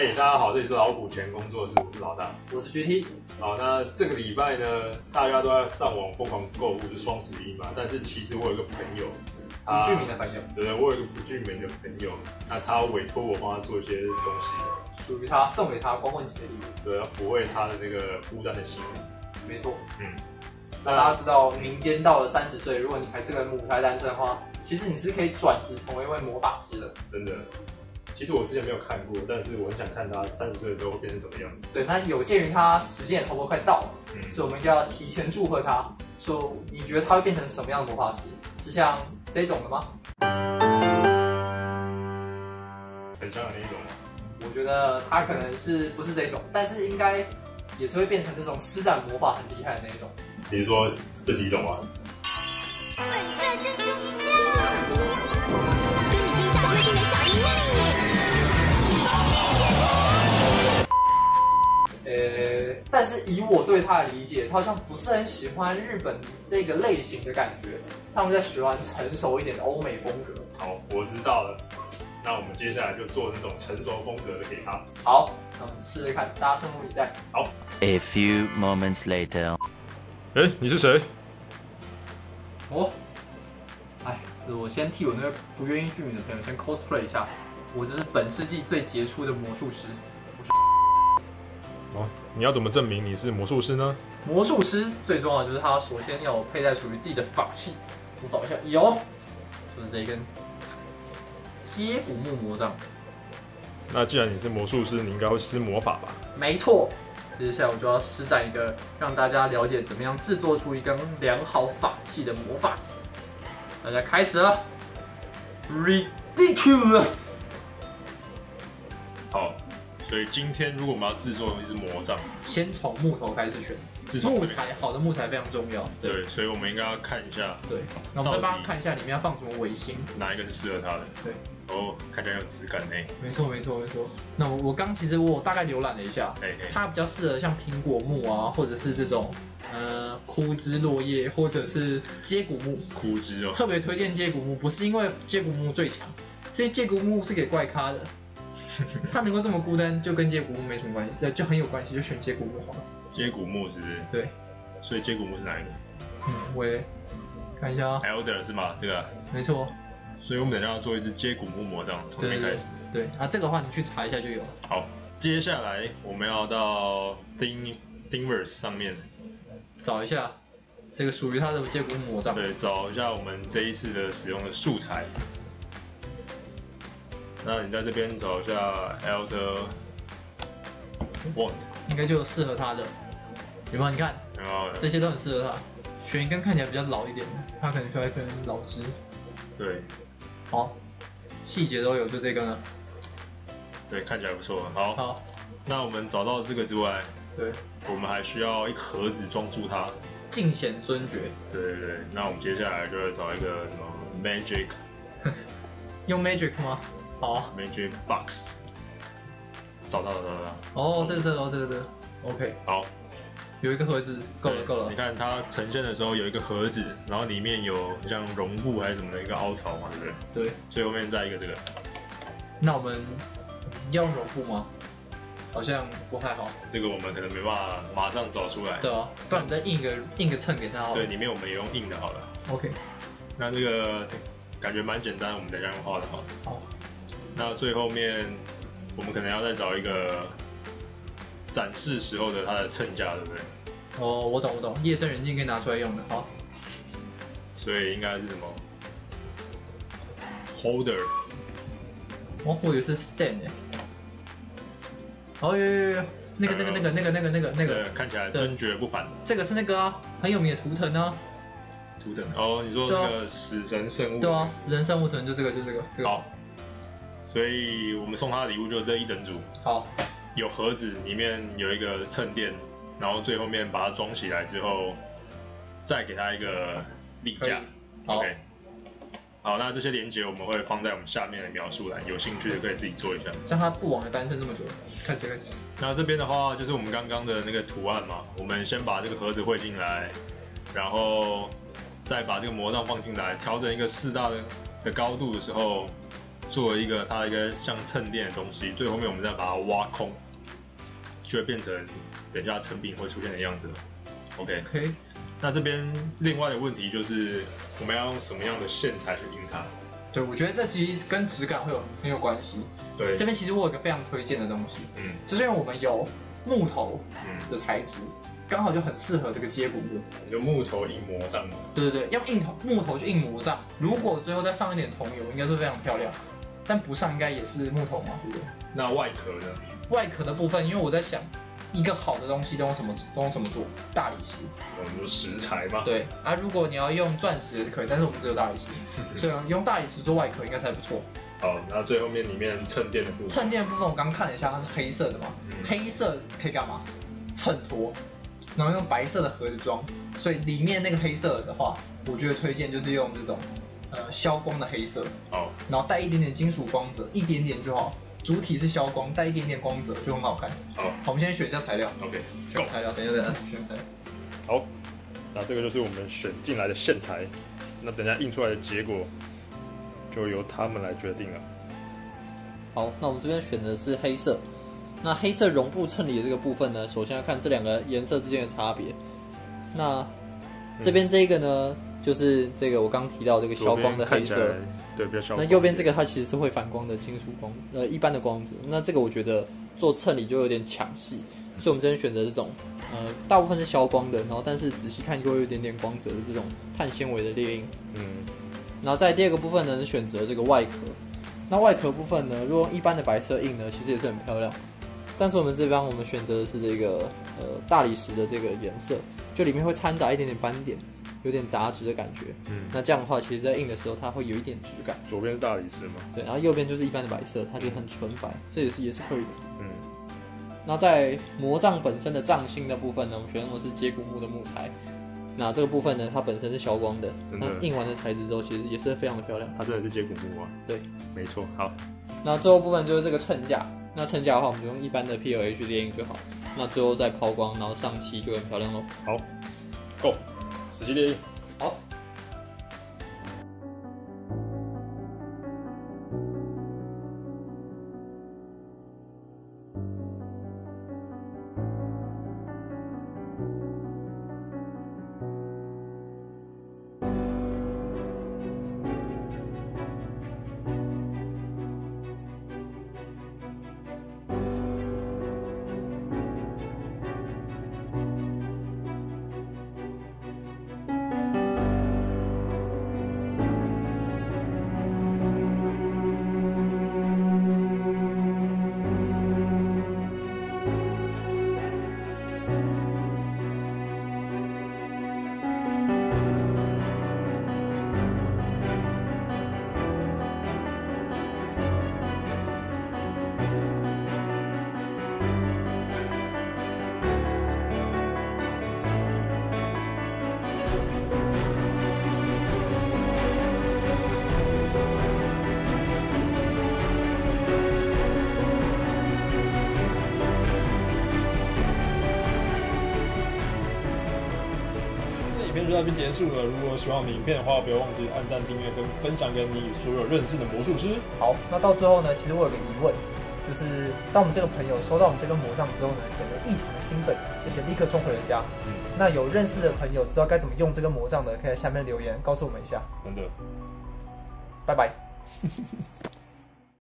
大家好，这里是老虎钳工作室，我是老大，我是 GT。好，那这个礼拜呢，大家都在上网疯狂购物，是双11嘛。但是其实我有一个朋友，不具名的朋友，对，我有一个不具名的朋友，那他委托我帮他做一些东西，属于他送给他光棍节的礼物，对，要抚慰他的那个孤单的心。没错，那大家知道，民间到了30岁，如果你还是个母胎单身的话，其实你是可以转职成为一位魔法师的。真的，其实我之前没有看过，但是我很想看他30岁的时候会变成什么样子。对，那有鉴于他时间也差不多快到了，所以我们就要提前祝贺他。说你觉得他会变成什么样的魔法师？是像这种的吗？很像的那一种吗？我觉得他可能是不是这种，但是应该也是会变成这种施展魔法很厉害的那一种。比如说这几种啊。但是以我对他的理解，他好像不是很喜欢日本这个类型的感觉，他们在喜欢成熟一点的欧美风格。好，我知道了。那我们接下来就做那种成熟风格的给他。好，那我们试试看，大家拭目以待。好。A few moments later. 你是谁？我先替我那个不愿意具名的朋友先 cosplay 一下，我这是本世纪最杰出的魔术师。你要怎么证明你是魔术师呢？魔术师最重要的就是他首先要有佩戴属于自己的法器。我找一下，有，就是这一根接骨木魔杖。那既然你是魔术师，你应该会施魔法吧？没错。接下来我就要施展一个让大家了解怎么样制作出一根良好法器的魔法。大家开始了 ，Ridiculous。好，所以今天如果我们要制作一支魔杖，先从木头开始选。木材，好的木材非常重要。对，所以我们应该要看一下。对，那我们再帮他看一下里面要放什么尾芯，哪一个是适合他的。对，看起来有质感呢。没错。那我刚其实我大概浏览了一下，它比较适合像苹果木啊，或者是这种枯枝落叶，或者是接骨木。枯枝哦。特别推荐接骨木，不是因为接骨木最强，是因为接骨木是给怪咖的。它能够这么孤单，就跟接骨木没什么关系，就很有关系，就选接骨木好了。接骨木是不是？对。所以接骨木是哪一个？我也看一下啊。Elder 是吗？这个。没错。所以我们等一下要做一支接骨木魔杖，从这边开始。对啊，这个的话你去查一下就有了。好，接下来我们要到 Thingiverse 上面找一下这个属于它的接骨木魔杖。对，找一下我们这一次的使用的素材。那你在这边找一下 Elder Wand， 应该就适合他的。有没有？你看，这些都很适合他。选一根看起来比较老一点的，他可能需要一根老枝。对。好，细节都有，就这根了。对，看起来不错。好。那我们找到这个之外，对，我们还需要一个盒子装住它。尽显尊爵。对。那我们接下来就会找一个什么 Magic， 用 Magic 吗？好 ，Magic Box。找到。这个 ，OK。好，有一个盒子，够了。你看它呈现的时候有一个盒子，然后里面有像绒布还是什么的一个凹槽嘛，对不对？对。最后面再一个这个。那我们要用绒布吗？好像不太好。这个我们可能没办法马上找出来。对啊，不然我们再印个衬给他好了。对，里面我们也用印的好了。OK。那这个感觉蛮简单，我们等一下用画的好了。好。那最后面我们可能要再找一个展示时候的它的衬架，对不对？我懂，夜深人静可以拿出来用的。好，所以应该是什么 holder？ 我以为是 stand 有，那个，看起来尊爵不凡。这个是那个啊，很有名的图腾啊。图腾你说那个死神圣物？对啊，死神圣物图腾就这个。好。所以我们送他的礼物就这一整组。好，有盒子，里面有一个衬垫，然后最后面把它装起来之后，再给他一个立架。OK。好，那这些连结我们会放在我们下面的描述栏，有兴趣的可以自己做一下。像他不枉的单身这么久，开始。那这边的话就是我们刚刚的那个图案嘛，我们先把这个盒子汇进来，然后再把这个魔杖放进来，调整一个适当的高度的时候。做一个它一个像衬垫的东西，最后面我们再把它挖空，就会变成等一下成品会出现的样子了。OK， 那这边另外的问题就是我们要用什么样的线材去印它？对，我觉得这其实跟质感会很有关系。对，这边其实我有一个非常推荐的东西，就是因为我们有木头的材质，刚好就很适合这个接骨木。有木头印魔杖吗？对，用木头去印魔杖，如果最后再上一点桐油，应该是非常漂亮。但不上应该也是木头嘛，对不对？那外壳呢？外壳的部分，因为我在想，一个好的东西都用什么做？大理石。我们说石材嘛。对啊，如果你要用钻石也是可以，但是我们只有大理石，所以用大理石做外壳应该才不错。好，那最后面里面衬垫的部分。衬垫的部分我刚看了一下，它是黑色的嘛，黑色可以干嘛？衬托，然后用白色的盒子装，所以里面那个黑色的话，我觉得推荐就是用这种消光的黑色，然后带一点点金属光泽，一点点就好。主体是消光，带一点点光泽就很好看。好，我们先选一下材料。OK， 选材料，等一下选材料。好，那这个就是我们选进来的线材，那等一下印出来的结果就由他们来决定了。好，那我们这边选的是黑色。那黑色绒布衬里的这个部分呢，首先要看这两个颜色之间的差别。那这边这个呢，就是这个我刚提到这个消光的黑色，对，比较消光。那右边这个它其实是会反光的金属光，一般的光泽。那这个我觉得做衬里就有点抢戏，所以我们这边选择这种，大部分是消光的，然后但是仔细看就会有一点点光泽的这种碳纤维的列印。然后在第二个部分呢，是选择这个外壳。那外壳部分呢，如果用一般的白色印呢，其实也是很漂亮。但是我们这边我们选择的是这个大理石的这个颜色，就里面会掺杂一点点斑点，有点杂质的感觉。那这样的话，其实在印的时候它会有一点质感。左边是大理石嘛？对，然后右边就是一般的白色，它就很纯白，这也是可以的。那在魔杖本身的杖心的部分呢，我们选用的是接骨木的木材。那这个部分呢，它本身是消光的，那印完的材质之后，其实也是非常的漂亮。它真的是接骨木啊？对，没错。好，那最后部分就是这个衬架。那衬架的话，我们就用一般的 PLA 列印就好。那最后再抛光，然后上漆就很漂亮咯。好 ，Go， 实际列印。好。影片就到这边结束了。如果喜欢我们影片的话，不要忘记按赞、订阅跟分享给你所有认识的魔术师。好，那到最后呢，其实我有个疑问，就是当我们这个朋友收到我们这个魔杖之后呢，显得异常的兴奋，而且立刻冲回了家。那有认识的朋友知道该怎么用这个魔杖的，可以在下面留言告诉我们一下。真的，拜拜。